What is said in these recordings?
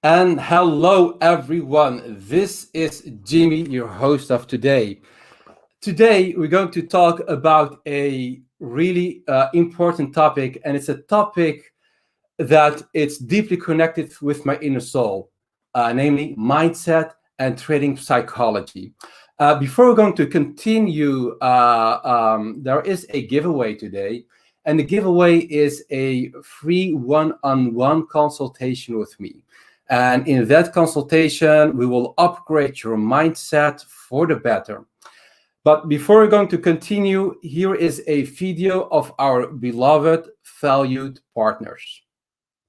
And hello, everyone. This is Jimmy, your host of today. Today, we're going to talk about a really important topic, and it's a topic that it's deeply connected with my inner soul, namely mindset and trading psychology. Before we're going to continue, there is a giveaway today, and the giveaway is a free one-on-one consultation with me. And in that consultation, we will upgrade your mindset for the better. But before we're going to continue, here is a video of our beloved, valued partners.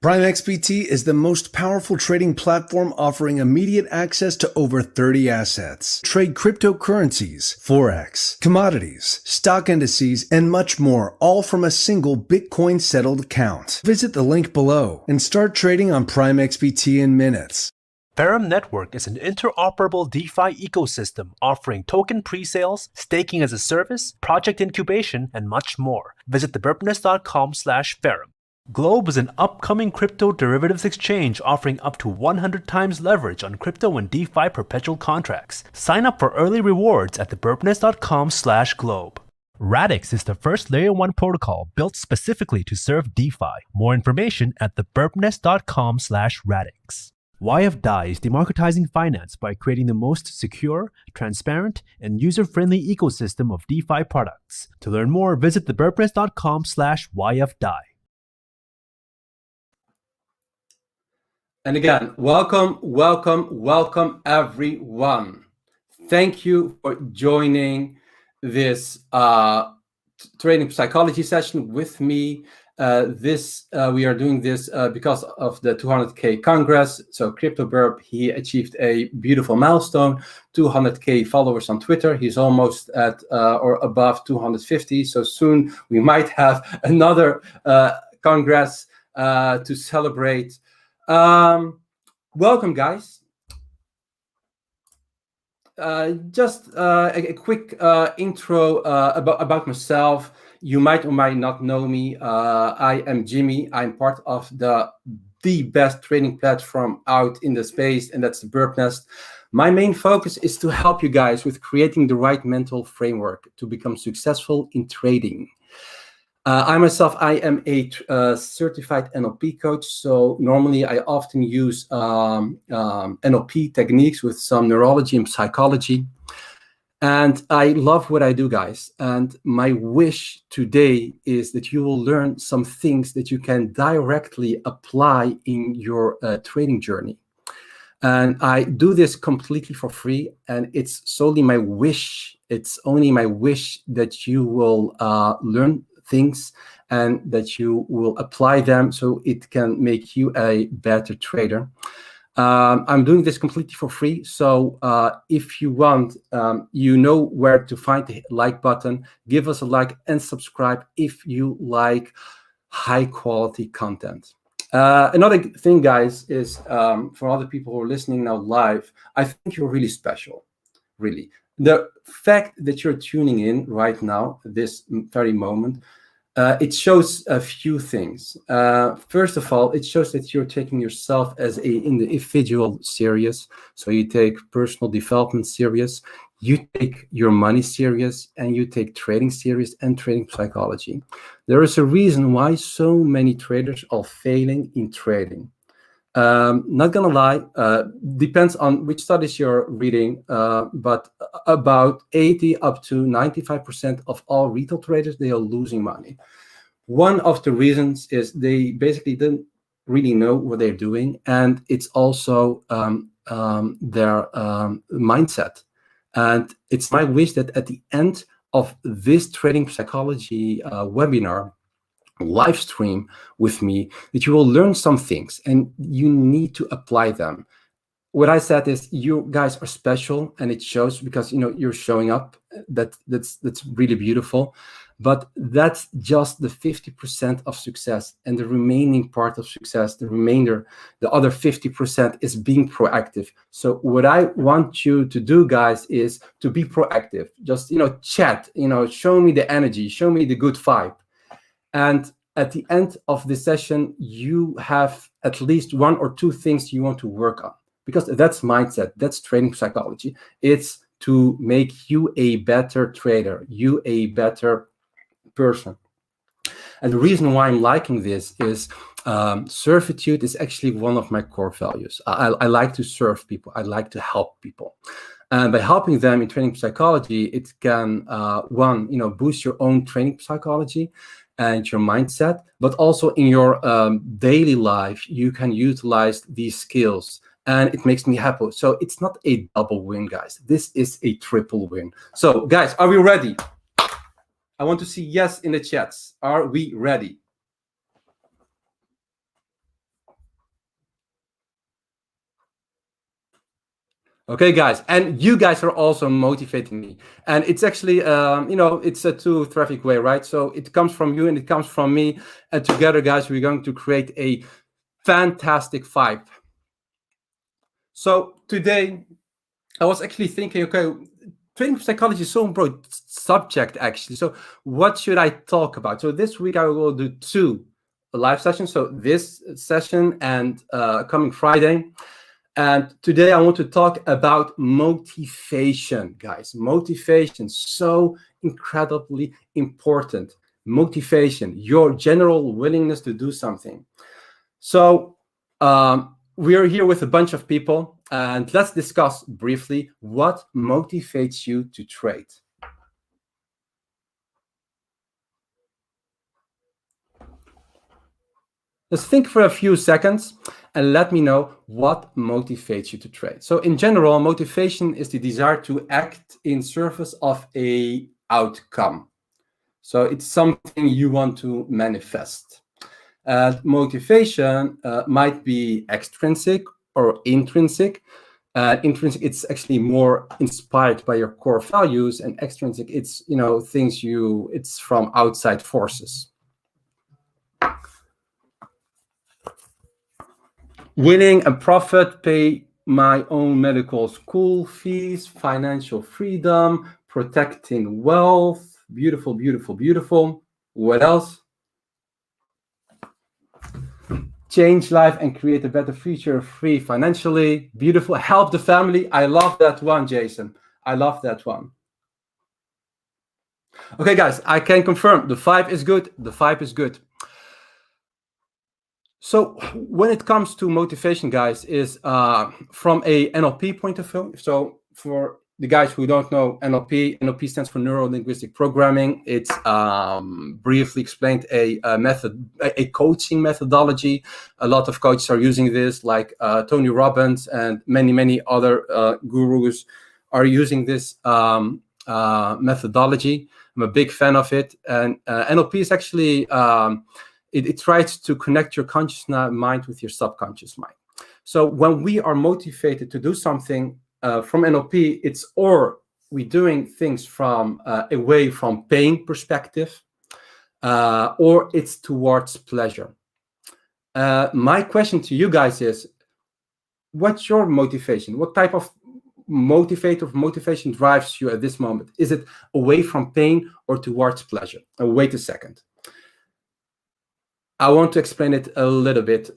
PrimeXPT is the most powerful trading platform offering immediate access to over 30 assets. Trade cryptocurrencies, forex, commodities, stock indices, and much more, all from a single Bitcoin settled account. Visit the link below and start trading on PrimeXPT in minutes. Birb Network is an interoperable DeFi ecosystem offering token pre-sales, staking as a service, project incubation, and much more. Visit thebirbnest.com/Birb. Globe is an upcoming crypto derivatives exchange offering up to 100 times leverage on crypto and DeFi perpetual contracts. Sign up for early rewards at thebirbnest.com/Globe. Radix is the first Layer 1 protocol built specifically to serve DeFi. More information at thebirbnest.com/Radix. YFDAI is democratizing finance by creating the most secure, transparent, and user-friendly ecosystem of DeFi products. To learn more, visit thebirbnest.com/YFDAI. And again, welcome everyone. Thank you for joining this trading psychology session with me. We are doing this because of the 200K Congress. So Crypto Birb, he achieved a beautiful milestone, 200K followers on Twitter. He's almost at or above 250. So soon we might have another Congress to celebrate. Welcome, guys. Just a quick intro about myself. You might or might not know me. I am Jimmy. I'm part of the best trading platform out in the space, and that's the Birb Nest. My main focus is to help you guys with creating the right mental framework to become successful in trading. I am a certified NLP coach, so normally I often use NLP techniques with some neurology and psychology. And I love what I do, guys. And my wish today is that you will learn some things that you can directly apply in your trading journey. And I do this completely for free, and it's solely my wish. It's only my wish that you will learn things and that you will apply them so it can make you a better trader. I'm doing this completely for free. So if you want, you know where to find the like button. Give us a like and subscribe if you like high quality content. Another thing, guys, is for other people who are listening now live, I think you're really special, really. The fact that you're tuning in right now, this very moment, it shows a few things. First of all, it shows that you're taking yourself as an individual serious. So you take personal development serious, you take your money serious, and you take trading serious and trading psychology. There is a reason why so many traders are failing in trading. Not gonna lie, depends on which studies you're reading, but about 80 up to 95% of all retail traders, they are losing money. One of the reasons is they basically didn't really know what they're doing, and it's also their mindset. And it's my wish that at the end of this trading psychology webinar, live stream with me, that you will learn some things and you need to apply them. What I said is you guys are special, and it shows because you're showing up. That's really beautiful, but that's just the 50% of success, and the remaining part of success, the other 50% is being proactive. So what I want you to do, guys, is to be proactive. Just chat, show me the energy, show me the good vibe. And at the end of the session, you have at least 1 or 2 things you want to work on, because that's mindset, that's training psychology. It's to make you a better trader, you a better person. And the reason why I'm liking this is servitude is actually one of my core values. I like to serve people. I like to help people. And by helping them in training psychology, it can, one, boost your own training psychology and your mindset, but also in your daily life, you can utilize these skills. And it makes me happy. So it's not a double win, guys. This is a triple win. So, guys, are we ready? I want to see yes in the chats. Are we ready? Okay, guys, and you guys are also motivating me. And it's actually, it's a two-traffic way, right? So it comes from you and it comes from me. And together, guys, we're going to create a fantastic vibe. So today, I was actually thinking, okay, training psychology is so broad subject, actually. So what should I talk about? So this week, I will do 2 live sessions. So this session and coming Friday. And today I want to talk about motivation, guys. Motivation, so incredibly important. Motivation, your general willingness to do something. So we are here with a bunch of people, and let's discuss briefly what motivates you to trade. Just think for a few seconds and let me know what motivates you to trade. So in general, motivation is the desire to act in service of an outcome. So it's something you want to manifest. Motivation might be extrinsic or intrinsic. Intrinsic, it's actually more inspired by your core values, and extrinsic, it's things it's from outside forces. Winning a profit, pay my own medical school fees, financial freedom, protecting wealth. Beautiful, beautiful, beautiful. What else? Change life and create a better future, free financially. Beautiful. Help the family. I love that one, Jason. I love that one. Okay, guys, I can confirm the 5 is good. The 5 is good. So when it comes to motivation, guys, is from a NLP point of view. So for the guys who don't know NLP stands for neuro-linguistic programming. It's briefly explained a coaching methodology. A lot of coaches are using this, like Tony Robbins and many other gurus are using this methodology. I'm a big fan of it. And NLP is actually... It tries to connect your conscious mind with your subconscious mind. So when we are motivated to do something from NLP, it's or we're doing things from away from pain perspective, or it's towards pleasure. My question to you guys is, what's your motivation? What type of motivation drives you at this moment? Is it away from pain or towards pleasure? Wait a second. I want to explain it a little bit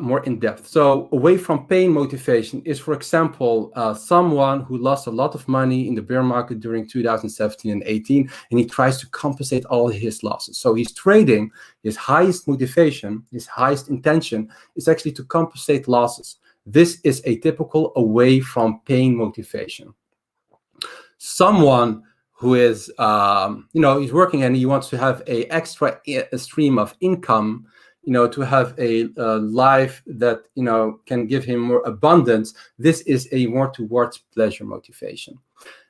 more in depth. So away from pain motivation is, for example, someone who lost a lot of money in the bear market during 2017 and 18, and he tries to compensate all his losses. So he's trading. His highest motivation, his highest intention is actually to compensate losses. This is a typical away from pain motivation. Someone who is, he's working and he wants to have a extra stream of income, to have a life that, can give him more abundance. This is a more towards pleasure motivation.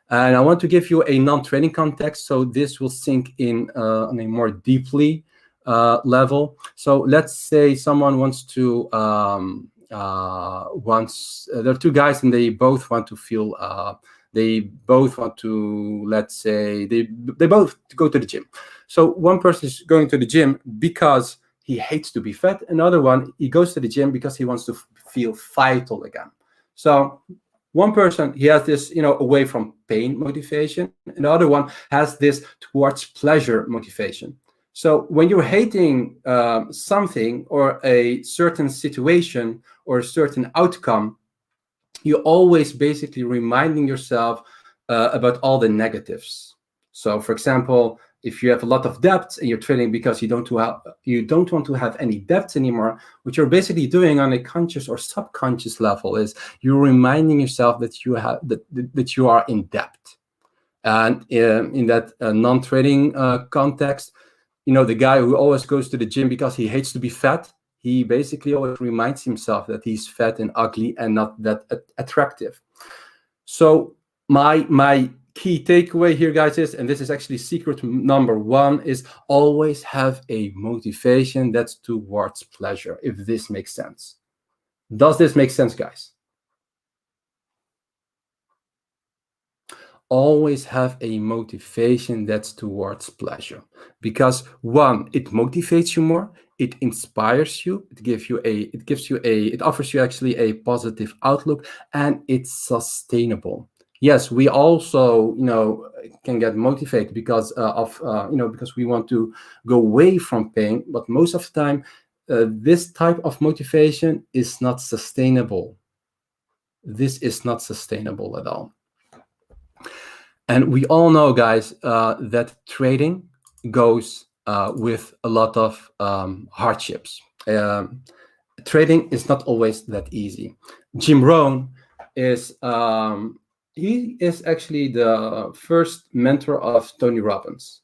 And I want to give you a non-trading context, so this will sink in on a more deeply level. So let's say someone wants to, there are 2 guys and they both want to feel, they both want to, let's say, they both go to the gym. So one person is going to the gym because he hates to be fat. Another one, he goes to the gym because he wants to feel vital again. So one person, he has this, away from pain motivation. And the other one has this towards pleasure motivation. So when you're hating something or a certain situation or a certain outcome, you're always basically reminding yourself about all the negatives. So, for example, if you have a lot of debts and you're trading because you don't want to have any debts anymore, what you're basically doing on a conscious or subconscious level is you're reminding yourself that you have that you are in debt. And in that non-trading context, the guy who always goes to the gym because he hates to be fat, he basically always reminds himself that he's fat and ugly and not that attractive. So my key takeaway here, guys, is, and this is actually secret number 1, is always have a motivation that's towards pleasure, if this makes sense. Does this make sense, guys? Always have a motivation that's towards pleasure, because 1, it motivates you more, it inspires you, it offers you actually a positive outlook, and it's sustainable. Yes, we also can get motivated because because we want to go away from pain, but most of the time this type of motivation is not sustainable. This is not sustainable at all. And we all know, guys, that trading goes with a lot of hardships. Trading is not always that easy. Jim Rohn is he is actually the first mentor of Tony Robbins.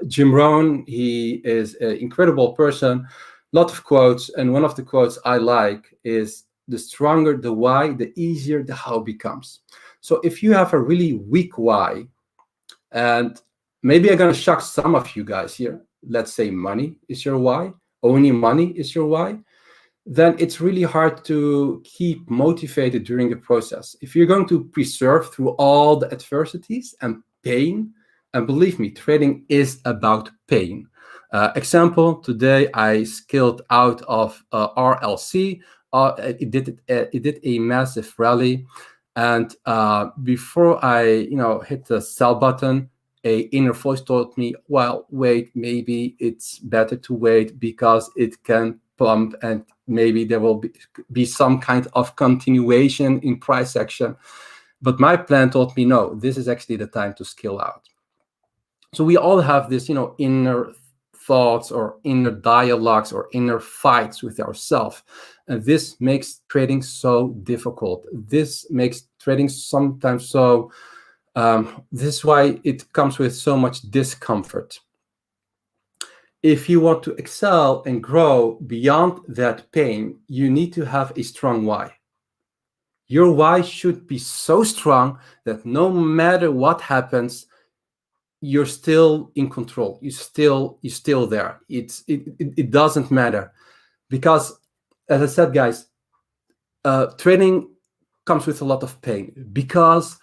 Jim Rohn, he is an incredible person, lot of quotes, and one of the quotes I like is, "The stronger the why, the easier the how becomes." So if you have a really weak why, and maybe I'm going to shock some of you guys here, let's say money is your why, only money is your why, then it's really hard to keep motivated during the process. If you're going to persevere through all the adversities and pain, and believe me, trading is about pain. Example, today I scaled out of RLC. It did a massive rally. And before I, hit the sell button, a inner voice told me, well, wait, maybe it's better to wait because it can pump and maybe there will be some kind of continuation in price action. But my plan told me, no, this is actually the time to scale out. So we all have this, inner thoughts or inner dialogues or inner fights with ourselves. And this makes trading so difficult. This makes trading sometimes so, this is why it comes with so much discomfort. If you want to excel and grow beyond that pain, you need to have a strong why. Your why should be so strong that no matter what happens, you're still in control. You're still there. It doesn't matter, because as I said, guys, trading comes with a lot of pain, because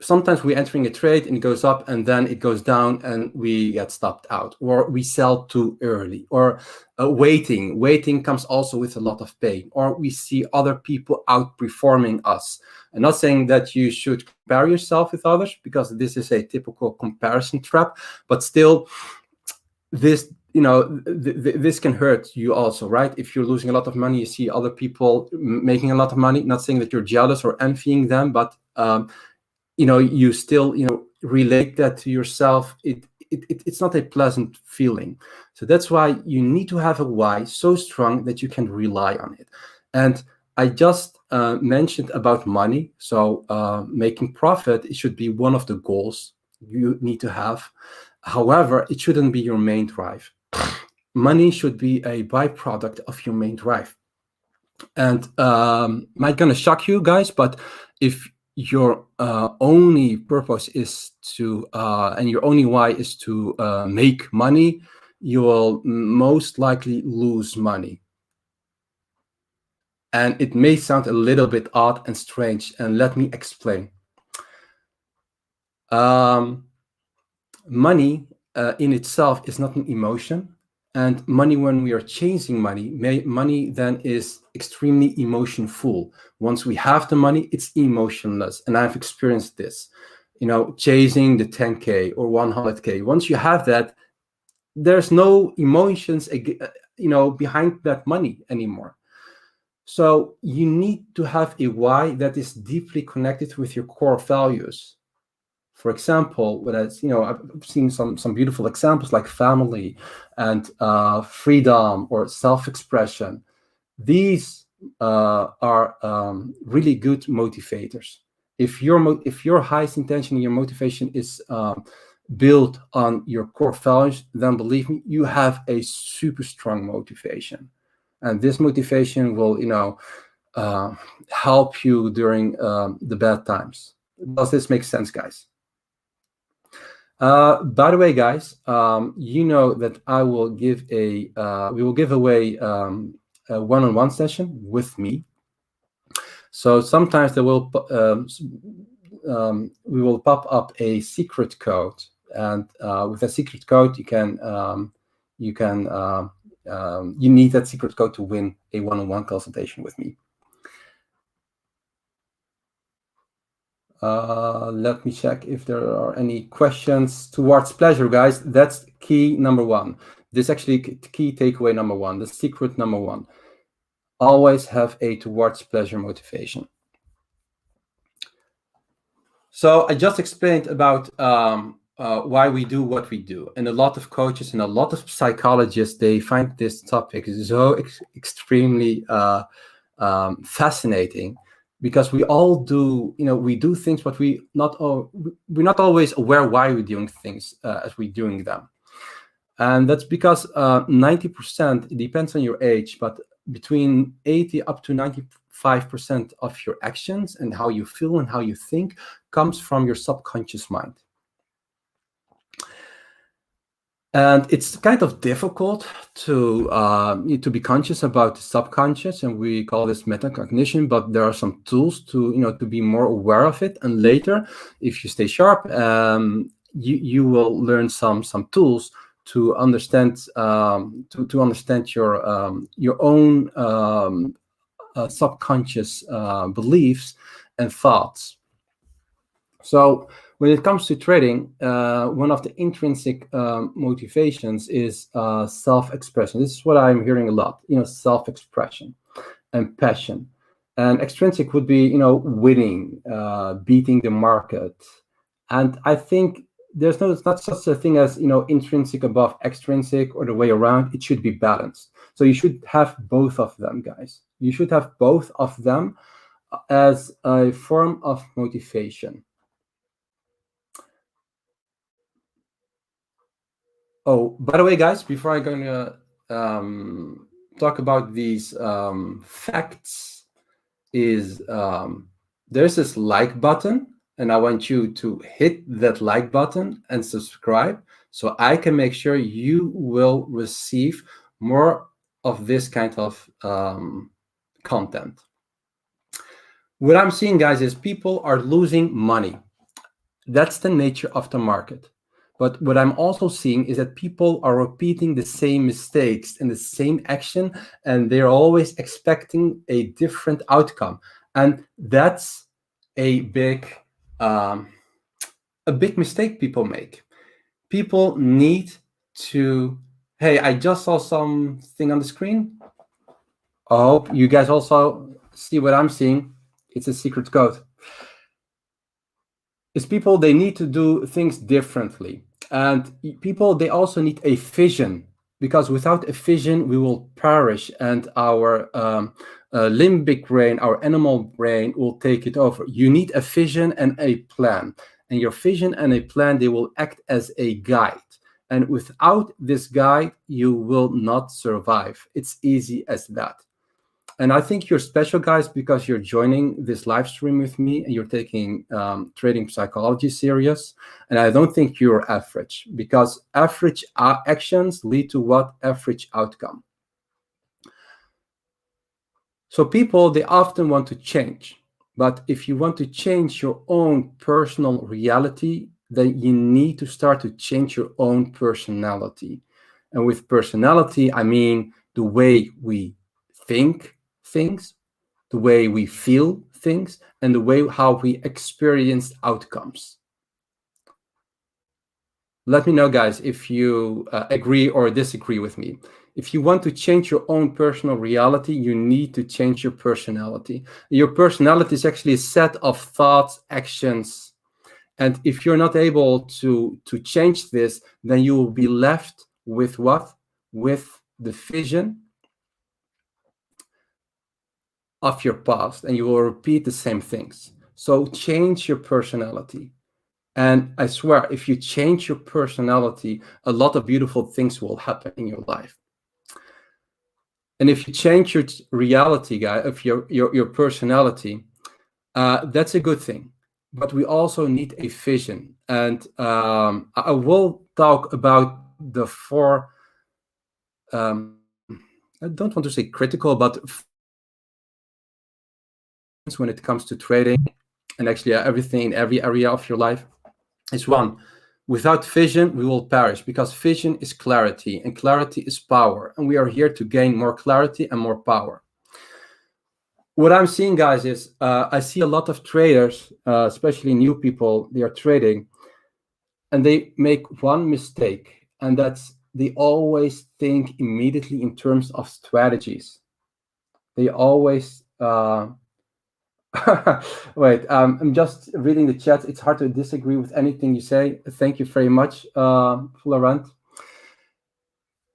sometimes we're entering a trade and it goes up and then it goes down and we get stopped out, or we sell too early, or waiting comes also with a lot of pain, or we see other people outperforming us. I'm not saying that you should compare yourself with others, because this is a typical comparison trap, but still this this can hurt you also, right? If you're losing a lot of money, you see other people making a lot of money, not saying that you're jealous or envying them, but you still relate that to yourself. It's not a pleasant feeling. So that's why you need to have a why so strong that you can rely on it. And I just mentioned about money. So making profit, it should be one of the goals you need to have. However, it shouldn't be your main drive. Money should be a byproduct of your main drive. And might gonna shock you guys, but if your only purpose is to and your only why is to make money, you will most likely lose money. And it may sound a little bit odd and strange, and let me explain. Money in itself is not an emotion, and money, when we are chasing money, money then is extremely emotion-full. Once we have the money, it's emotionless, and I've experienced this. Chasing the 10K or 100K. Once you have that, there's no emotions, behind that money anymore. So you need to have a why that is deeply connected with your core values. For example, I've seen some beautiful examples like family and freedom or self-expression. These are really good motivators. If your highest intention and your motivation is built on your core values, then believe me, you have a super strong motivation, and this motivation will help you during the bad times. Does this make sense, guys? By the way, guys, you know that we will give away a one-on-one session with me. So sometimes there will we will pop up a secret code, and with a secret code you need that secret code to win a one-on-one consultation with me. Let me check if there are any questions. Towards pleasure, guys. That's key number one. This is actually key takeaway number one, the secret number one. Always have a towards pleasure motivation. So I just explained about why we do what we do. And a lot of coaches and a lot of psychologists, they find this topic so extremely fascinating, because we all do, we do things, but we're not always aware why we're doing things as we're doing them. And that's because 90%, it depends on your age, but between 80 up to 95% of your actions and how you feel and how you think comes from your subconscious mind. And it's kind of difficult to be conscious about the subconscious, and we call this metacognition. But there are some tools to be more aware of it. And later, if you stay sharp, you will learn some tools to understand to understand your own subconscious beliefs and thoughts. So when it comes to trading, one of the intrinsic motivations is self-expression. This is what I'm hearing a lot, self-expression and passion. And extrinsic would be, winning, beating the market. And I think it's not such a thing as, intrinsic above extrinsic or the way around. It should be balanced. So you should have both of them, guys. You should have both of them as a form of motivation. Oh, by the way, guys, before I'm going to talk about these facts, there's this like button, and I want you to hit that like button and subscribe, so I can make sure you will receive more of this kind of content. What I'm seeing, guys, is people are losing money. That's the nature of the market. But what I'm also seeing is that people are repeating the same mistakes and the same action, and they're always expecting a different outcome. And that's a big mistake people make. People need to, hey, I just saw something on the screen. I hope you guys also see what I'm seeing. It's a secret code. Is people, they need to do things differently. And people, they also need a vision, because without a vision, we will perish, and our limbic brain, our animal brain, will take it over. You need a vision and a plan. And your vision and a plan, they will act as a guide. And without this guide, you will not survive. It's easy as that. And I think you're special, guys, because you're joining this live stream with me and you're taking trading psychology serious. And I don't think you're average, because average actions lead to what? Average outcome. So people, they often want to change. But if you want to change your own personal reality, then you need to start to change your own personality. And with personality, I mean the way we think things, the way we feel things, and the way how we experience outcomes. Let me know, guys, if you agree or disagree with me. If you want to change your own personal reality, you need to change your personality. Your personality is actually a set of thoughts, actions, and if you're not able to change this, then you will be left with what? With the vision of your past, and you will repeat the same things. So change your personality. And I swear, if you change your personality, a lot of beautiful things will happen in your life. And if you change your reality, guys, of your personality, that's a good thing. But we also need a vision. And I will talk about the four, I don't want to say critical, but when it comes to trading and actually everything in every area of your life is one. Without vision, we will perish, because vision is clarity and clarity is power. And we are here to gain more clarity and more power. What I'm seeing, guys, is I see a lot of traders, especially new people, they are trading, and they make one mistake, and that's they always think immediately in terms of strategies. They always wait. I'm just reading the chat. It's hard to disagree with anything you say. Thank you very much, Florent.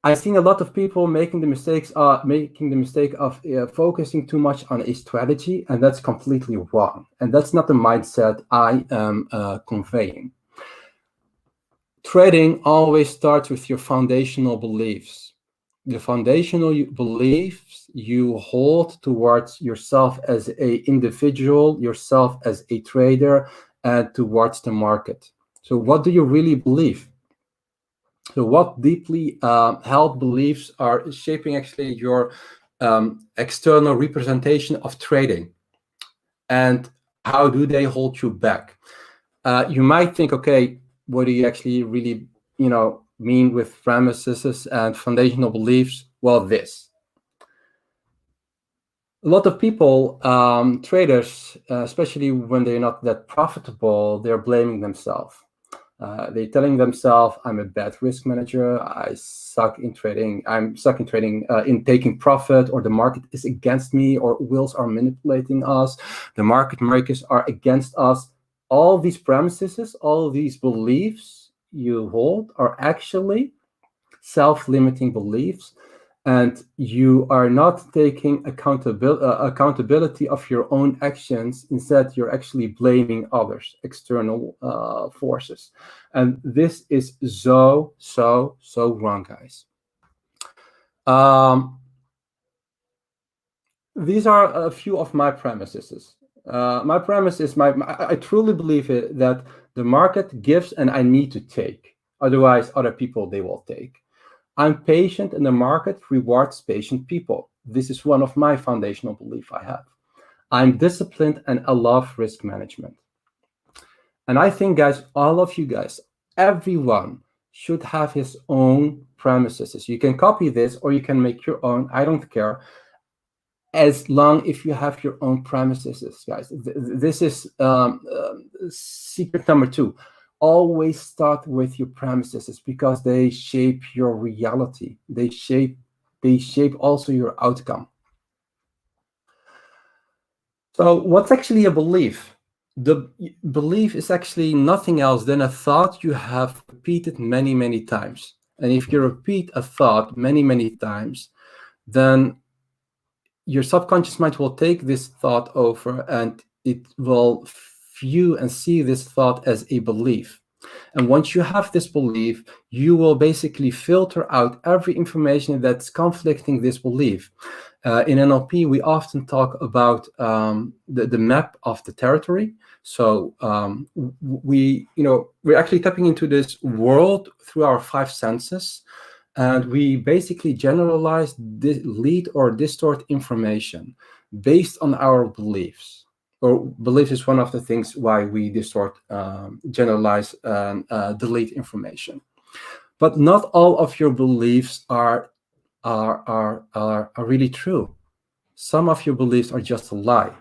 I've seen a lot of people making the mistake of focusing too much on a strategy, and that's completely wrong. And that's not the mindset I am conveying. Trading always starts with your foundational beliefs. The foundational beliefs you hold towards yourself as an individual, yourself as a trader, and towards the market. So what do you really believe? So what deeply held beliefs are shaping actually your external representation of trading, and how do they hold you back? You might think, okay, what do you actually really, mean with premises and foundational beliefs? Well, this. A lot of people, traders, especially when they're not that profitable, they're blaming themselves. They're telling themselves, I'm a bad risk manager, I suck in trading, in taking profit, or the market is against me, or wheels are manipulating us, the market makers are against us. All these premises, all these beliefs you hold are actually self-limiting beliefs, and you are not taking accountability of your own actions. Instead, you're actually blaming others, external forces. And this is so wrong, guys. These are a few of my premises. My premise is I truly believe that the market gives and I need to take. Otherwise, other people, they will take. I'm patient and the market rewards patient people. This is one of my foundational beliefs I have. I'm disciplined and I love risk management. And I think, guys, all of you guys, everyone should have his own premises. You can copy this or you can make your own. I don't care. As long if you have your own premises, guys. This is secret number 2. Always start with your premises, because they shape your reality. They shape also your outcome. So what's actually a belief? The belief is actually nothing else than a thought you have repeated many times. And if you repeat a thought many times, then your subconscious mind will take this thought over, and it will view and see this thought as a belief. And once you have this belief, you will basically filter out every information that's conflicting this belief. In NLP, we often talk about the map of the territory. So we're actually tapping into this world through our 5 senses. And we basically generalize, delete, or distort information based on our beliefs. Or beliefs is one of the things why we distort, generalize, and delete information. But not all of your beliefs are really true. Some of your beliefs are just a lie.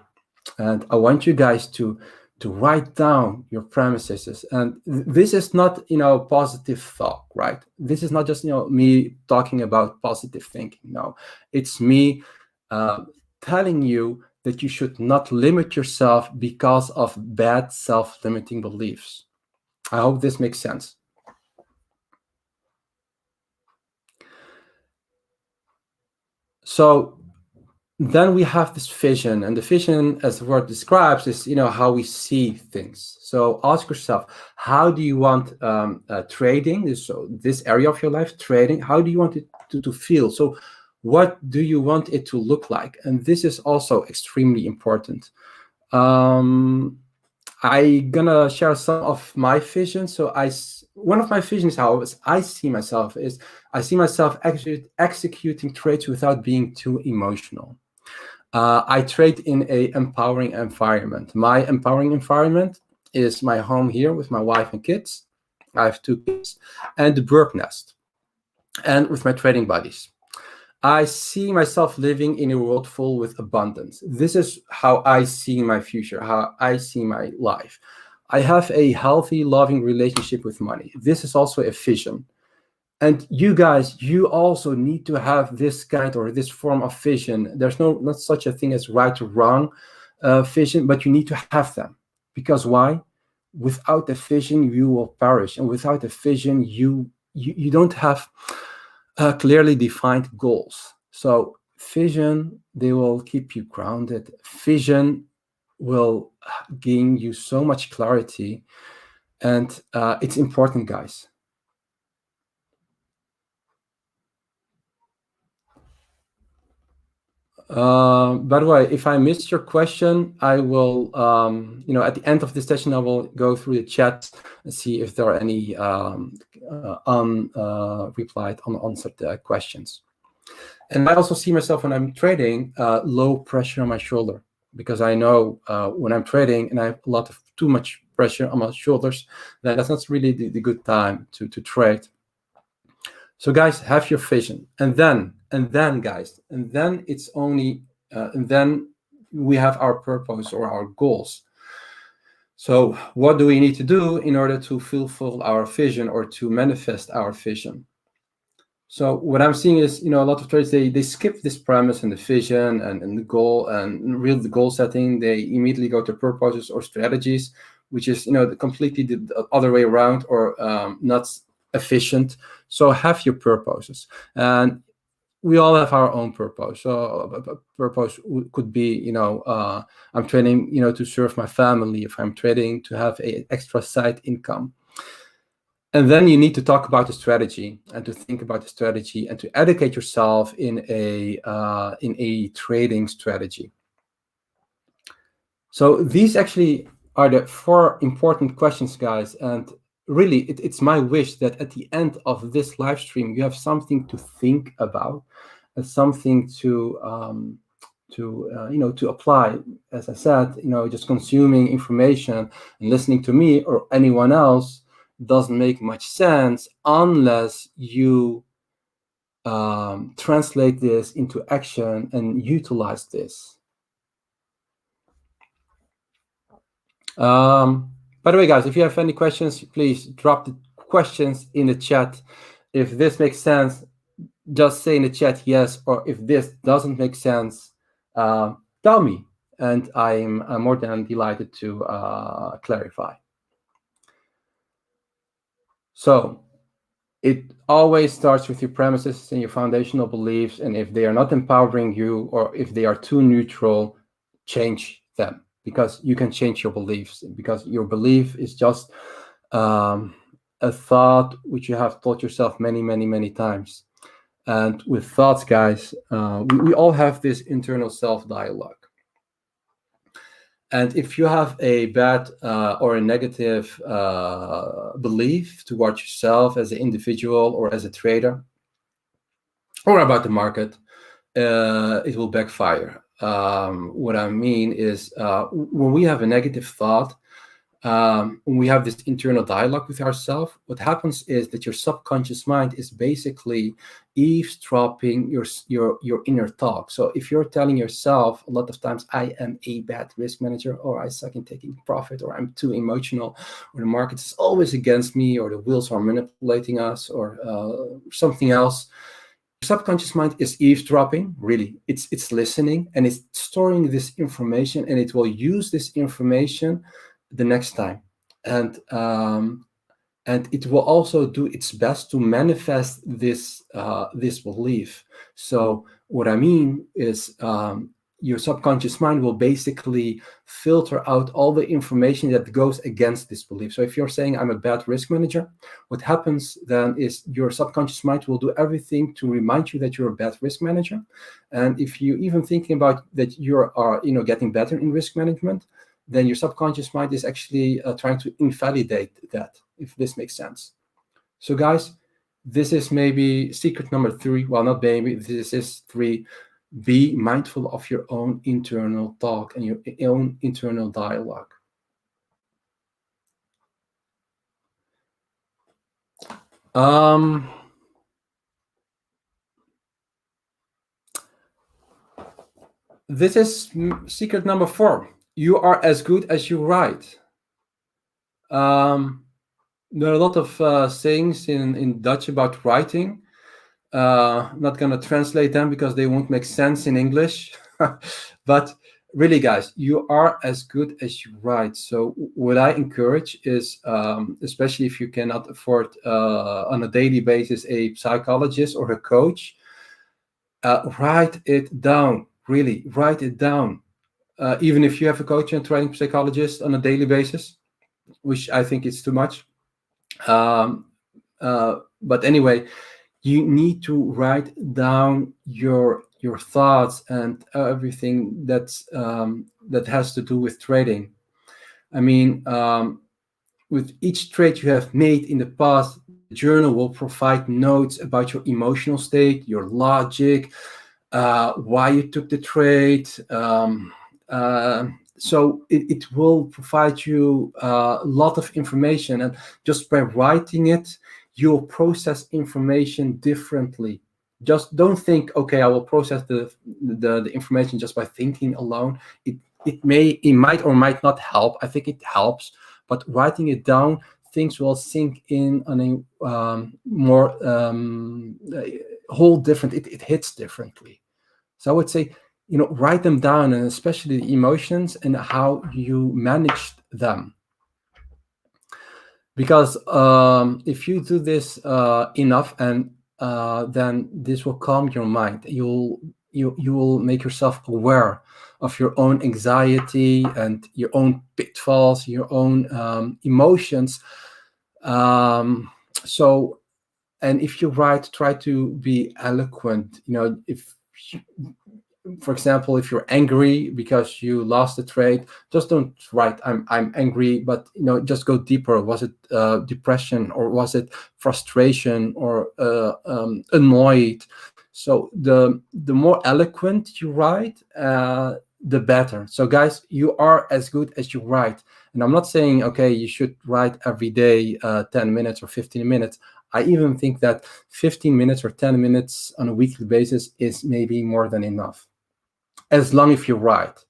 And I want you guys to to write down your premises. And this is not, positive thought, right? This is not just, me talking about positive thinking. No, it's me telling you that you should not limit yourself because of bad self-limiting beliefs. I hope this makes sense. So then we have this vision, and the vision, as the word describes, is how we see things. So ask yourself, how do you want trading, this area of your life, trading, how do you want it to feel? So what do you want it to look like? And this is also extremely important. I'm gonna share some of my vision. So one of my visions, how I see myself, is I see myself executing trades without being too emotional. I trade in a empowering environment. My empowering environment is my home here with my wife and kids. I have 2 kids, and the Birb Nest, and with my trading buddies. I see myself living in a world full with abundance. This is how I see my future, how I see my life. I have a healthy, loving relationship with money. This is also a vision. And you guys, you also need to have this kind or this form of vision. There's not such a thing as right or wrong vision, but you need to have them. Because why? Without a vision, you will perish. And without a vision, you don't have clearly defined goals. So vision, they will keep you grounded. Vision will gain you so much clarity. And it's important, guys. By the way, if I missed your question, I will, at the end of this session, I will go through the chat and see if there are any replied, unanswered questions. And I also see myself when I'm trading, low pressure on my shoulder, because I know when I'm trading and I have too much pressure on my shoulders, that's not really the good time to trade. So guys, have your vision, and then guys, and then it's only, and then we have our purpose or our goals. So what do we need to do in order to fulfill our vision or to manifest our vision? So what I'm seeing is, a lot of traders, they skip this premise and the vision and the goal and really the goal setting. They immediately go to purposes or strategies, which is, completely the other way around, or not efficient. So have your purposes, and we all have our own purpose. So a purpose could be, I'm trading, to serve my family. If I'm trading to have an extra side income. And then you need to talk about the strategy and to think about the strategy and to educate yourself in a trading strategy. So these actually are the 4 important questions, guys. And really, it's my wish that at the end of this live stream, you have something to think about and something to apply. As I said, just consuming information and listening to me or anyone else doesn't make much sense unless you translate this into action and utilize this. By the way, guys, if you have any questions, please drop the questions in the chat. If this makes sense, just say in the chat yes, or if this doesn't make sense, tell me, and I'm more than delighted to clarify. So it always starts with your premises and your foundational beliefs, and if they are not empowering you or if they are too neutral, change them, because you can change your beliefs, because your belief is just a thought which you have taught yourself many, many, many times. And with thoughts, guys, we all have this internal self-dialogue. And if you have a bad or a negative belief towards yourself as an individual or as a trader or about the market, it will backfire. What I mean is when we have a negative thought, when we have this internal dialogue with ourselves, what happens is that your subconscious mind is basically eavesdropping your inner talk. So if you're telling yourself a lot of times, I am a bad risk manager, or I suck in taking profit, or I'm too emotional, or the market is always against me, or the wheels are manipulating us, or something else, subconscious mind is eavesdropping. Really, it's listening, and it's storing this information, and it will use this information the next time, and it will also do its best to manifest this this belief. So what I mean is, your subconscious mind will basically filter out all the information that goes against this belief. So if you're saying I'm a bad risk manager, what happens then is your subconscious mind will do everything to remind you that you're a bad risk manager. And if you even thinking about that you are getting better in risk management, then your subconscious mind is actually trying to invalidate that, if this makes sense. So guys, this is maybe secret number 3. Well, not maybe, this is 3. Be mindful of your own internal talk and your own internal dialogue. This is secret number 4. You are as good as you write. There are a lot of sayings in Dutch about writing. I'm not going to translate them because they won't make sense in English. But really, guys, you are as good as you write. So what I encourage is, especially if you cannot afford on a daily basis a psychologist or a coach, write it down. Really, write it down. Even if you have a coach and training psychologist on a daily basis, which I think is too much. But anyway, you need to write down your thoughts and everything that's that has to do with trading. I mean, with each trade you have made in the past, the journal will provide notes about your emotional state, your logic, why you took the trade. So it will provide you a lot of information, and just by writing it, you'll process information differently. Just don't think, okay, I will process the information just by thinking alone. It might or might not help. I think it helps, but writing it down, things will sink in on a more whole different. It hits differently. So I would say, write them down, and especially the emotions and how you managed them. Because if you do this enough, and then this will calm your mind. You will make yourself aware of your own anxiety and your own pitfalls, your own emotions. So, and if you write, try to be eloquent. If for example, if you're angry because you lost the trade, just don't write I'm angry, but just go deeper. Was it depression, or was it frustration, or annoyed? So the more eloquent you write, the better. So guys, you are as good as you write. And I'm not saying, okay, you should write every day 10 minutes or 15 minutes. I even think that 15 minutes or 10 minutes on a weekly basis is maybe more than enough, as long as you write.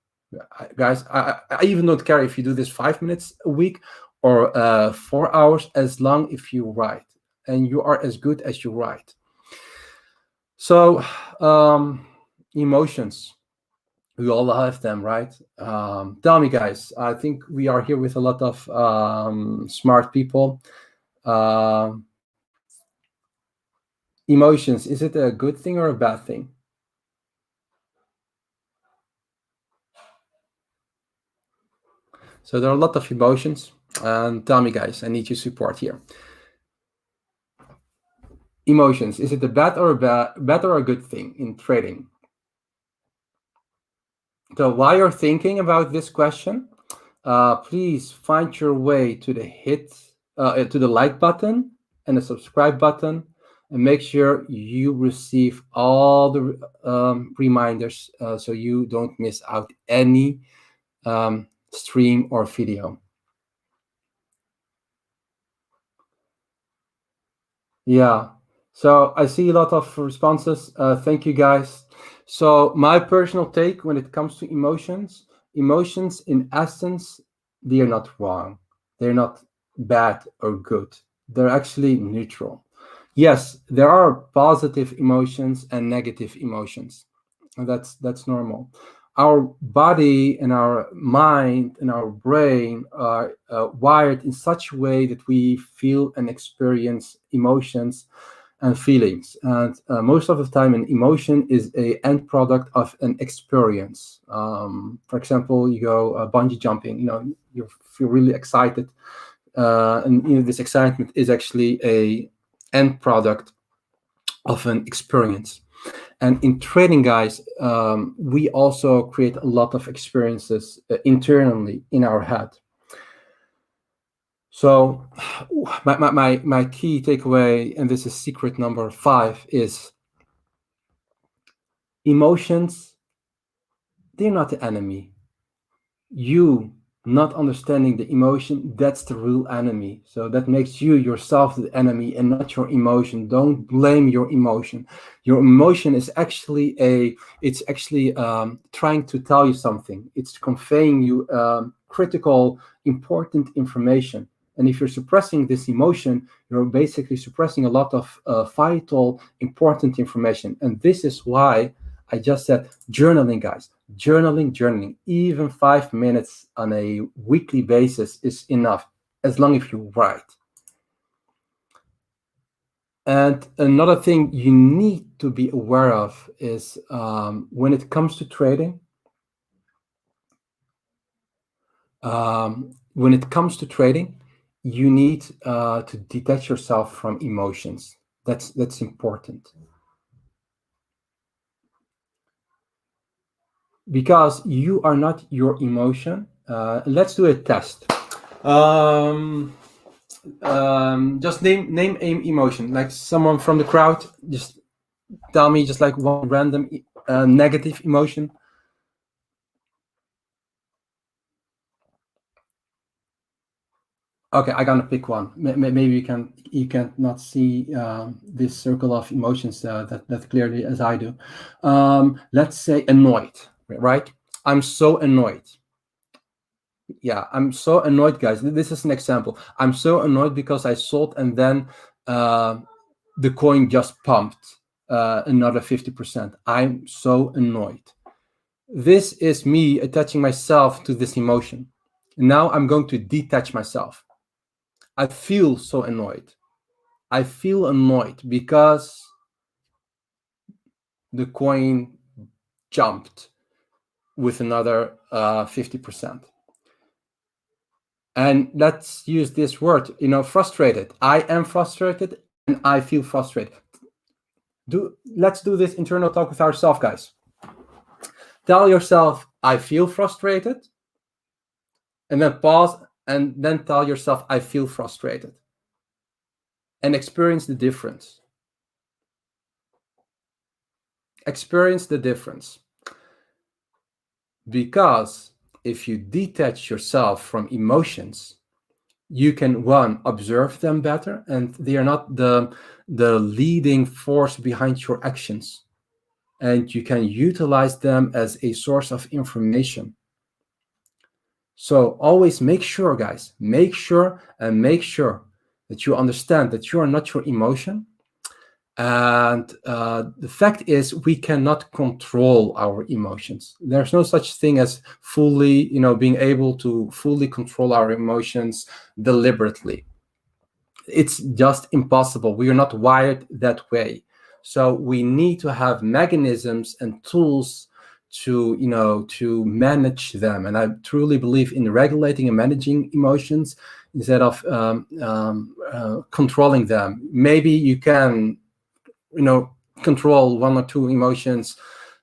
Guys, I even don't care if you do this 5 minutes a week or 4 hours, as long as you write, and you are as good as you write. So emotions, we all have them, right? Tell me, guys, I think we are here with a lot of smart people. Emotions, is it a good thing or a bad thing? So there are a lot of emotions, and tell me, guys, I need your support here. Emotions, is it a bad or a good thing in trading? So while you're thinking about this question, please find your way to the like button and the subscribe button, and make sure you receive all the reminders so you don't miss out any stream or video. Yeah. So I see a lot of responses. Thank you, guys. So my personal take when it comes to emotions, emotions in essence, they are not wrong. They're not bad or good. They're actually neutral. Yes, there are positive emotions and negative emotions. And that's normal. Our body and our mind and our brain are wired in such a way that we feel and experience emotions and feelings. And most of the time, an emotion is a end product of an experience. For example, you go bungee jumping. You feel really excited, and this excitement is actually a end product of an experience. And in trading, guys, we also create a lot of experiences internally in our head. So my key takeaway, and this is secret number 5, is emotions, they're not the enemy. You not understanding the emotion, that's the real enemy. So that makes you yourself the enemy and not your emotion. Don't blame your emotion. Your emotion is actually trying to tell you something. It's conveying you critical, important information. And if you're suppressing this emotion, you're basically suppressing a lot of vital, important information. And this is why I just said journaling, guys. Journaling. Even 5 minutes on a weekly basis is enough, as long as you write. And another thing you need to be aware of is when it comes to trading, you need to detach yourself from emotions. That's important. Because you are not your emotion. Let's do a test. Just name an emotion, like someone from the crowd. Just tell me, just like one random negative emotion. Okay, I'm gonna pick one. Maybe you can not see this circle of emotions that clearly as I do. Let's say annoyed, right? I'm so annoyed. Yeah, I'm so annoyed, guys. This is an example. I'm so annoyed because I sold and then the coin just pumped another 50%. I'm so annoyed. This is me attaching myself to this emotion. Now I'm going to detach myself. I feel so annoyed. I feel annoyed because the coin jumped with another 50%. And let's use this word, frustrated. I am frustrated and I feel frustrated. Let's do this internal talk with ourselves, guys. Tell yourself, I feel frustrated, and then pause, and then tell yourself, I feel frustrated. And experience the difference. Experience the difference. Because if you detach yourself from emotions, you can, one, observe them better, and they are not the leading force behind your actions. And you can utilize them as a source of information. So always make sure, guys, make sure that you understand that you are not your emotion. And the fact is, we cannot control our emotions. There's no such thing as fully, being able to fully control our emotions deliberately. It's just impossible. We are not wired that way. So we need to have mechanisms and tools to manage them. And I truly believe in regulating and managing emotions instead of controlling them. Maybe you can control one or two emotions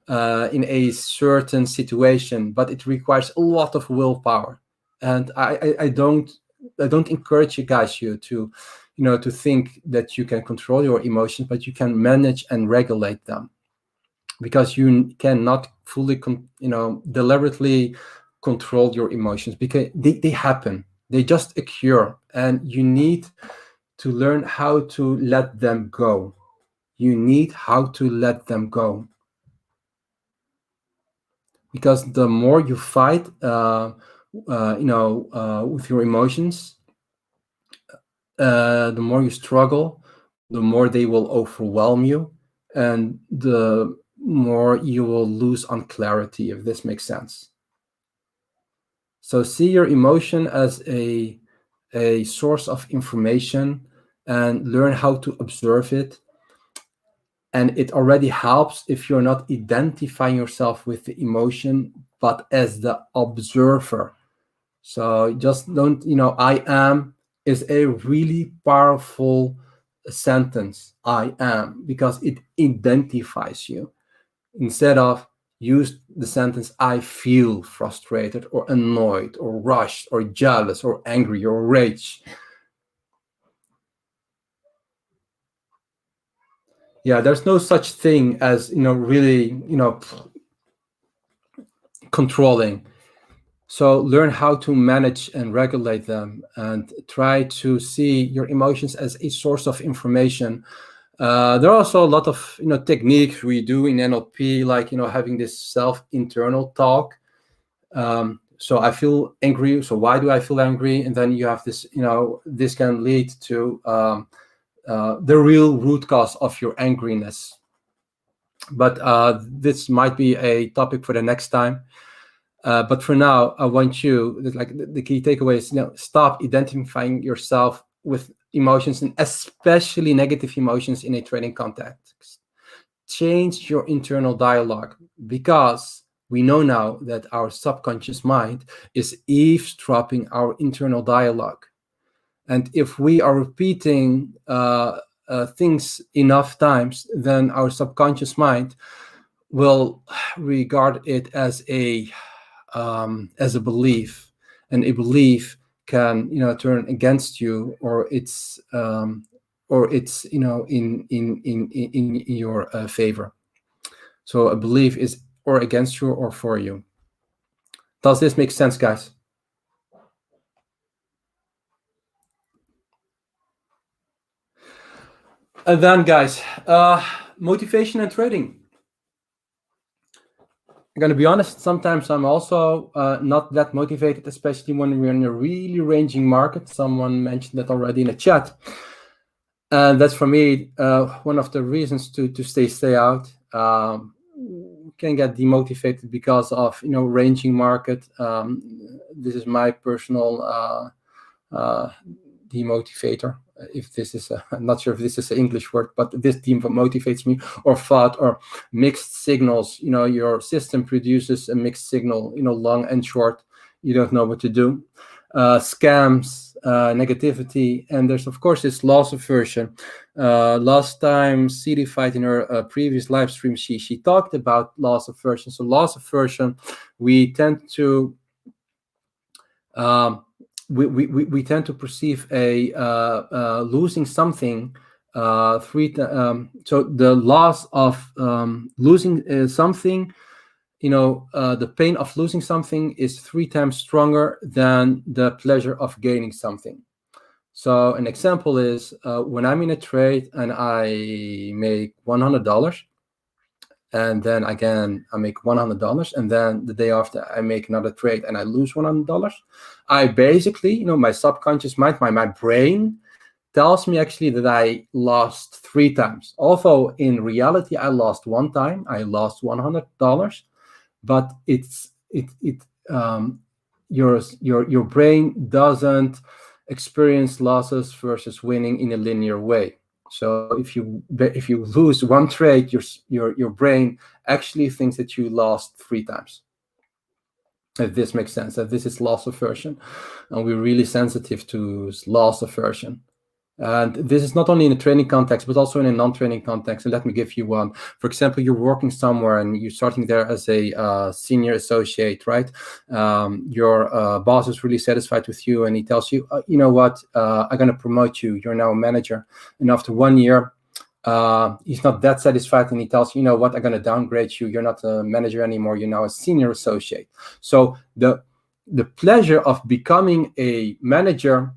in a certain situation, but it requires a lot of willpower. And I don't encourage you guys to think that you can control your emotions, but you can manage and regulate them, because you cannot fully deliberately control your emotions, because they happen, they just occur, and you need to learn how to let them go. You need how to let them go. Because the more you fight, with your emotions, the more you struggle, the more they will overwhelm you, and the more you will lose on clarity, if this makes sense. So see your emotion as a source of information and learn how to observe it. And it already helps if you're not identifying yourself with the emotion, but as the observer. So just don't, I am is a really powerful sentence. I am, because it identifies you. Instead of use the sentence, I feel frustrated or annoyed or rushed or jealous or angry or rage. Yeah, there's no such thing as, really, controlling. So learn how to manage and regulate them, and try to see your emotions as a source of information. There are also a lot of techniques we do in NLP, like having this self-internal talk. So I feel angry. So why do I feel angry? And then you have this. This can lead to the real root cause of your angriness. But this might be a topic for the next time. But for now, I want you, like the key takeaway is, stop identifying yourself with emotions, and especially negative emotions in a training context. Change your internal dialogue, because we know now that our subconscious mind is eavesdropping our internal dialogue. And if we are repeating things enough times, then our subconscious mind will regard it as a belief, and a belief can turn against you, or it's in your favor. So a belief is or against you or for you. Does this make sense, guys? And then, guys, motivation and trading. I'm going to be honest, sometimes I'm also not that motivated, especially when we're in a really ranging market. Someone mentioned that already in the chat. And that's, for me, one of the reasons to stay out. Can get demotivated because of ranging market. This is my personal demotivator. If this is I'm not sure if this is an English word, but this demotivates me. Or FUD, or mixed signals. Your system produces a mixed signal, long and short. You don't know what to do. Scams, negativity, and there's of course this loss aversion. Last time CD5 in her previous live stream, she talked about loss aversion. So loss aversion, we tend to we tend to perceive a losing something so the loss of losing something, the pain of losing something is 3 times stronger than the pleasure of gaining something. So an example is when I'm in a trade and I make $100, and then again I make $100, and then the day after I make another trade and I lose $100, I basically, my subconscious mind, my brain tells me actually that I lost 3 times. Although in reality I lost 1 time, I lost $100, but your brain doesn't experience losses versus winning in a linear way. So if you lose 1 trade, your brain actually thinks that you lost 3 times. If this makes sense, that this is loss aversion, and we're really sensitive to loss aversion. And this is not only in a training context, but also in a non-training context. And let me give you one. For example, you're working somewhere and you're starting there as a senior associate, right? Your boss is really satisfied with you, and he tells you, you know what, I'm going to promote you. You're now a manager. And after 1 year, he's not that satisfied, and he tells you, you know what, I'm going to downgrade you. You're not a manager anymore. You're now a senior associate. So the pleasure of becoming a manager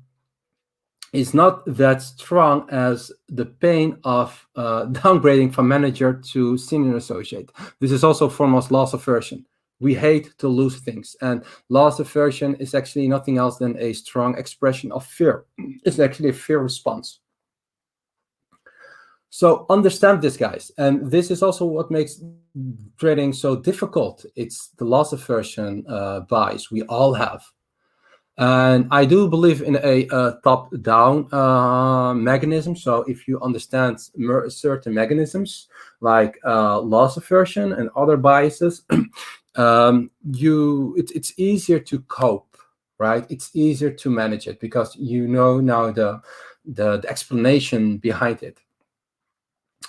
is not that strong as the pain of downgrading from manager to senior associate. This is also foremost loss aversion. We hate to lose things, and loss aversion is actually nothing else than a strong expression of fear. It's actually a fear response. So understand this, guys, and this is also what makes trading so difficult. It's the loss aversion bias we all have. And I do believe in a top-down mechanism. So if you understand certain mechanisms like loss aversion and other biases, it's easier to cope, right? It's easier to manage it because you know now the explanation behind it.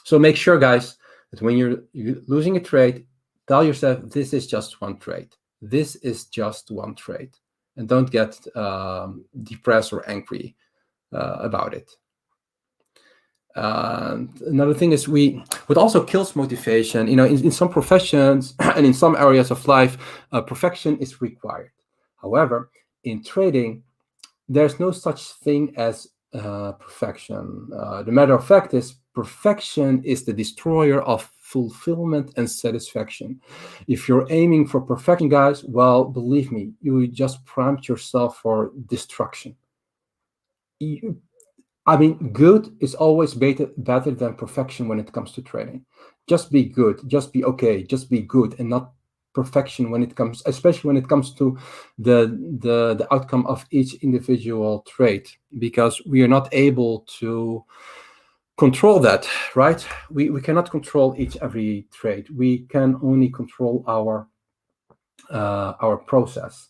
So make sure, guys, that when you're losing a trade, tell yourself, this is just one trade. This is just one trade. And don't get depressed or angry about it. Another thing is what also kills motivation, in some professions and in some areas of life, perfection is required. However, in trading, there's no such thing as perfection. The matter of fact is perfection is the destroyer of fulfillment and satisfaction. If you're aiming for perfection, guys, well, believe me, you just prompt yourself for destruction. Good is always better than perfection when it comes to trading. Just be good, just be okay, just be good, and not perfection when it comes, especially when it comes to the outcome of each individual trade, because we are not able to control that, right? We cannot control every trade. We can only control our process.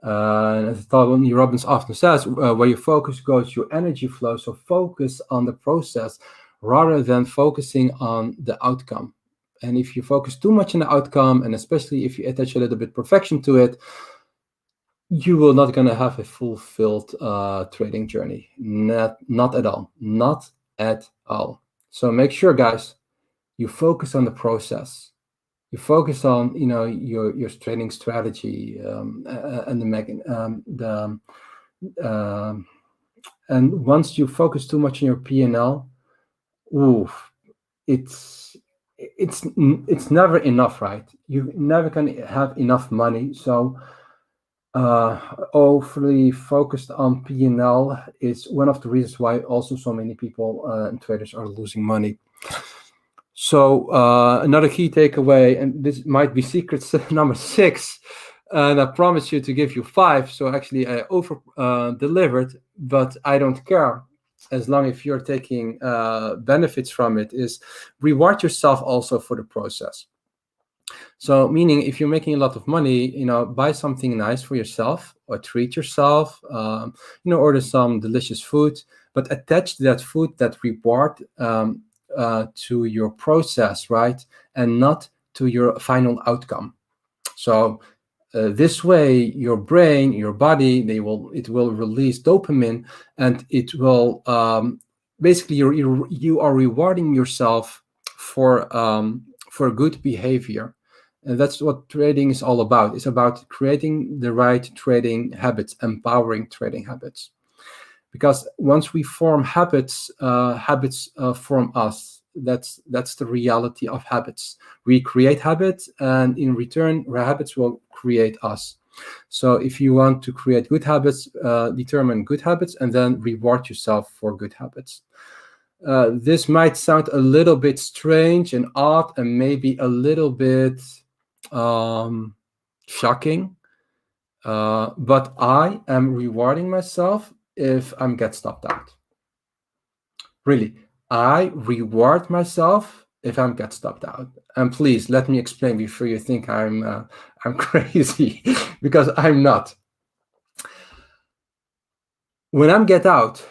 As Tony Robbins often says, where your focus goes, your energy flows. So focus on the process rather than focusing on the outcome. And if you focus too much on the outcome, and especially if you attach a little bit perfection to it, you will not going to have a fulfilled trading journey. Not at all. Not at all. So make sure, guys, you focus on the process. You focus on your trading strategy and and once you focus too much on your P&L, it's never enough, right? You never can have enough money. So overly focused on P&L is one of the reasons why also so many people and traders are losing money. So another key takeaway, and this might be secret number 6, and I promise you to give you 5. So actually I over delivered, but I don't care as long as you're taking benefits from it, is reward yourself also for the process. So meaning if you're making a lot of money, buy something nice for yourself or treat yourself, order some delicious food, but attach to that food that reward to your process, right? And not to your final outcome. So this way, your brain, your body, it will release dopamine, and it will basically you are rewarding yourself for good behavior. And that's what trading is all about. It's about creating the right trading habits, empowering trading habits. Because once we form habits, habits form us. That's the reality of habits. We create habits, and in return, habits will create us. So if you want to create good habits, determine good habits, and then reward yourself for good habits. This might sound a little bit strange and odd, and maybe a little bit shocking, but I am rewarding myself if I get stopped out. Really, I reward myself if I get stopped out. And please let me explain before you think I'm crazy, because I'm not. When I get out,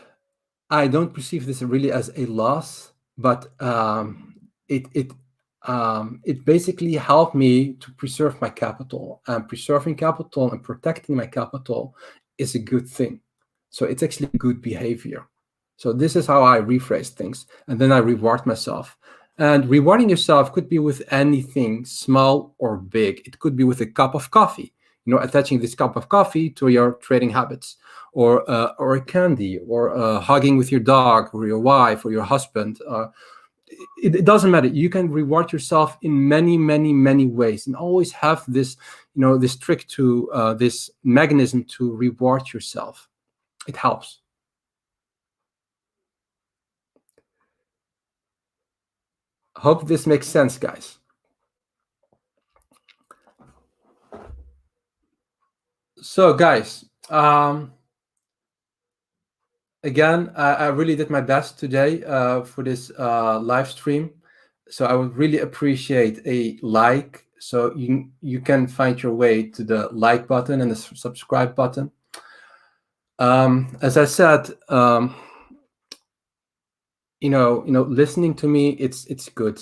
I don't perceive this really as a loss, but it basically helped me to preserve my capital. And preserving capital and protecting my capital is a good thing. So it's actually good behavior. So this is how I rephrase things. And then I reward myself. And rewarding yourself could be with anything, small or big. It could be with a cup of coffee. attaching this cup of coffee to your trading habits, or a candy, or hugging with your dog or your wife or your husband. It doesn't matter. You can reward yourself in many, many, many ways, and always have this, this trick to this mechanism to reward yourself. It helps. Hope this makes sense, guys. So, guys, again, I really did my best today for this live stream. So I would really appreciate a like, so you can find your way to the like button and the subscribe button. As I said, listening to me, it's good.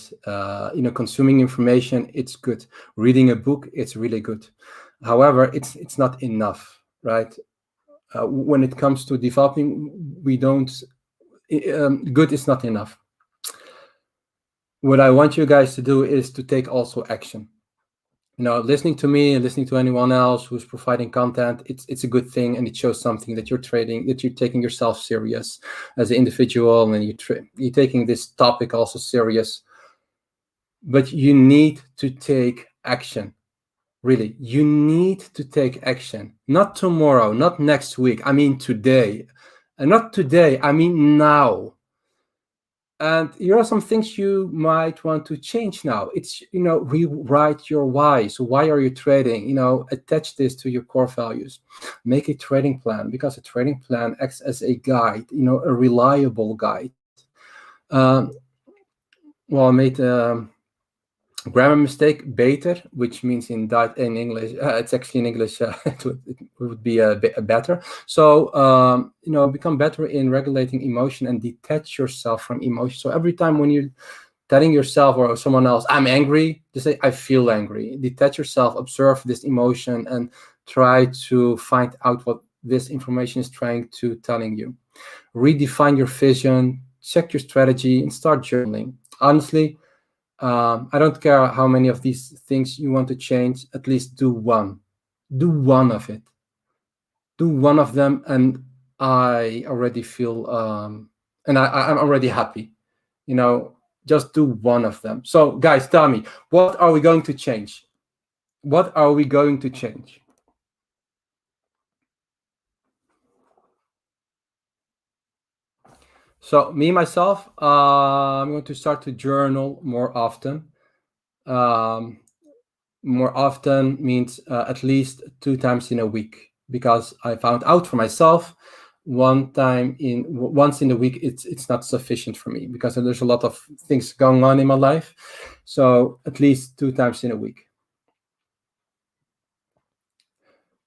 Consuming information, it's good. Reading a book, it's really good. However, it's not enough, right? When it comes to developing, we don't. Good is not enough. What I want you guys to do is to take also action. Listening to me and listening to anyone else who's providing content, it's a good thing, and it shows something that you're taking yourself serious as an individual, and you're taking this topic also serious. But you need to take action. Really, you need to take action. Not tomorrow, not next week. I mean today. And not today, I mean now. And here are some things you might want to change now. It's, rewrite your why. So why are you trading? Attach this to your core values. Make a trading plan, because a trading plan acts as a guide, a reliable guide. I made a grammar mistake, beter, which means in English, it's actually in English, it would be a bit better. So, become better in regulating emotion and detach yourself from emotion. So every time when you're telling yourself or someone else, I'm angry, just say, I feel angry. Detach yourself, observe this emotion, and try to find out what this information is telling you. Redefine your vision, check your strategy, and start journaling. Honestly, I don't care how many of these things you want to change. At least do one. Do one of it. Do one of them, and I already feel, and I'm already happy. Just do one of them. So, guys, tell me, what are we going to change? What are we going to change? So, me, myself, I'm going to start to journal more often. More often means at least 2 times in a week, because I found out for myself once in a week it's not sufficient for me, because there's a lot of things going on in my life. So at least 2 times in a week.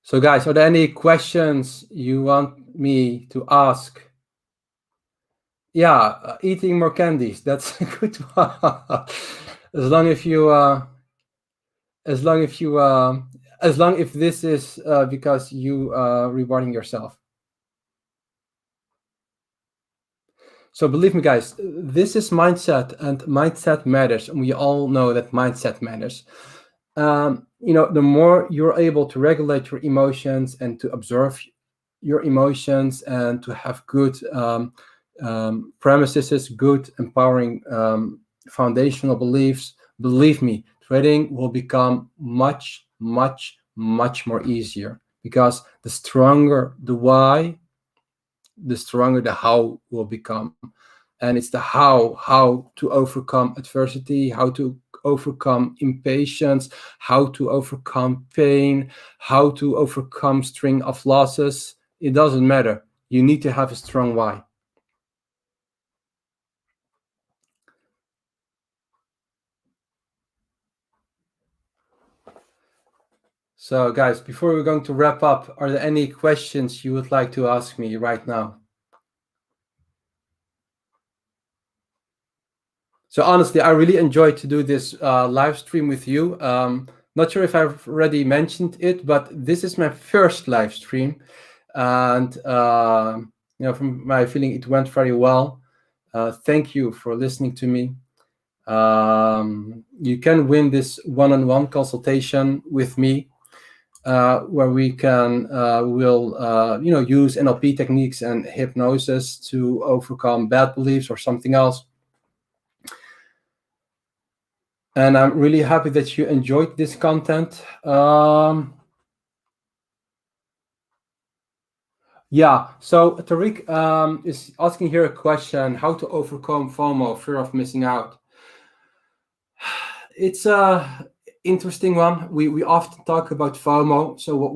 So guys, are there any questions you want me to ask? Yeah, eating more candies, that's a good one. As long if this is because you rewarding yourself. So believe me, guys, this is mindset, and mindset matters, and we all know that mindset matters. The more you're able to regulate your emotions and to observe your emotions and to have good premises, good empowering foundational beliefs, believe me, trading will become much, much, much more easier, because the stronger the why, the stronger the how will become. And it's the how to overcome adversity, how to overcome impatience, how to overcome pain, how to overcome string of losses. It doesn't matter. You need to have a strong why. So guys, before we're going to wrap up, are there any questions you would like to ask me right now? So honestly, I really enjoyed to do this live stream with you. Not sure if I've already mentioned it, but this is my first live stream. And from my feeling, it went very well. Thank you for listening to me. You can win this one-on-one consultation with me. where we can use NLP techniques and hypnosis to overcome bad beliefs or something else. And I'm really happy that you enjoyed this content. Yeah, so Tariq is asking here a question: how to overcome FOMO, fear of missing out. It's a interesting one. We often talk about FOMO. So what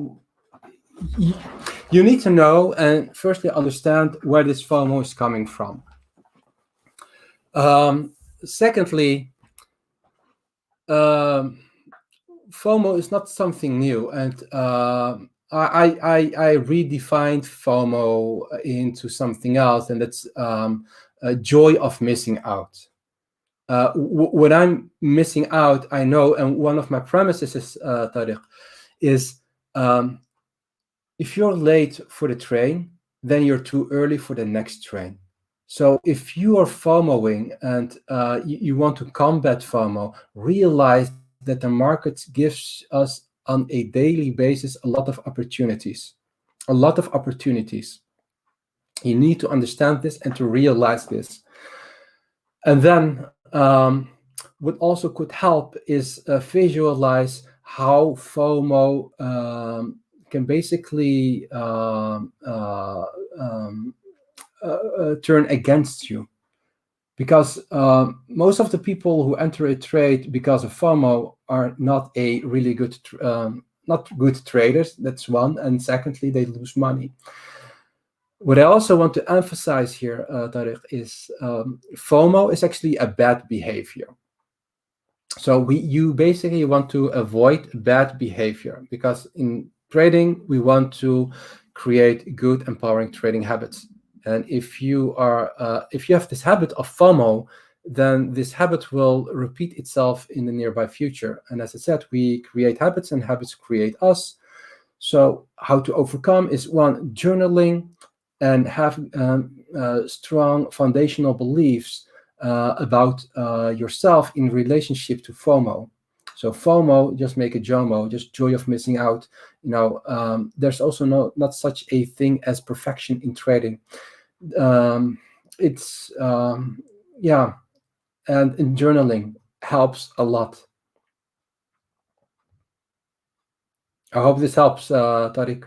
you need to know and firstly understand where this FOMO is coming from. Secondly, FOMO is not something new, and I redefined FOMO into something else, and that's a joy of missing out. When I'm missing out, I know, and one of my premises is, Tariq, is if you're late for the train, then you're too early for the next train. So if you are FOMOing and you want to combat FOMO, realize that the market gives us on a daily basis a lot of opportunities. You need to understand this and to realize this. And then what also could help is visualize how FOMO can basically turn against you. Because most of the people who enter a trade because of FOMO are not a really good, not good traders. That's one. And secondly, they lose money. What I also want to emphasize here, Tariq, is FOMO is actually a bad behavior. So you basically want to avoid bad behavior, because in trading, we want to create good, empowering trading habits. And if you have this habit of FOMO, then this habit will repeat itself in the nearby future. And as I said, we create habits and habits create us. So how to overcome is, one, journaling and have strong foundational beliefs about yourself in relationship to FOMO. So FOMO, just make a JOMO, just joy of missing out. There's also not such a thing as perfection in trading. And in journaling helps a lot. I hope this helps, Tariq.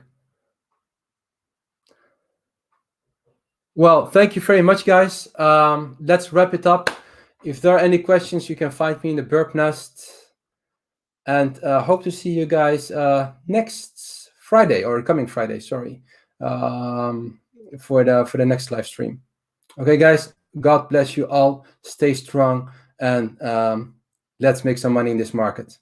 Well, thank you very much, guys. Let's wrap it up. If there are any questions, you can find me in the Birb Nest. And hope to see you guys next Friday, or coming Friday, sorry, for the next live stream. Okay, guys, God bless you all. Stay strong, and let's make some money in this market.